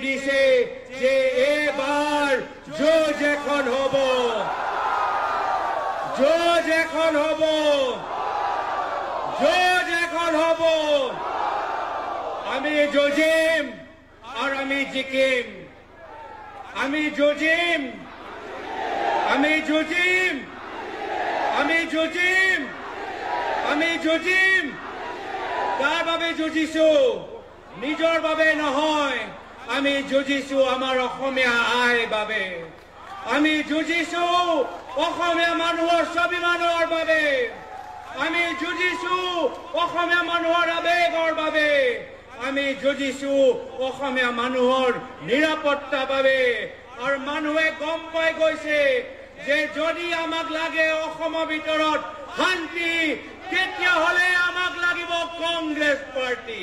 দিছে যে এবার যুঁজ এখন হব, যুঁজ এখন হব, যুঁজ এখন হব। আমি যুঁজিম আর আমি জিকিম, আমি যুঁজিম, আমি যুঁজিম, আমি যুঁজিম, আমি যুঁজিম। কাৰ বাবে যুঁজিছো? নিজৰ বাবে নহয়, আমি যুঁজিছো আমাৰ অসমীয়া আইৰ বাবে। আমি যুঁজিছো অসমীয়া মানুহৰ স্বাভিমানৰ বাবে। আমি যুঁজিছো অসমীয়া মানুহৰ আবেগৰ বাবে। আমি যুঁজিছো অসমীয়া মানুহৰ নিৰাপত্তাৰ বাবে। আৰু মানুহে গম পাই গৈছে যে যদি আমাক লাগে অসমৰ ভিতৰত শান্তি, তেতিয়াহ'লে আমাক লাগিব কংগ্ৰেছ পাৰ্টি।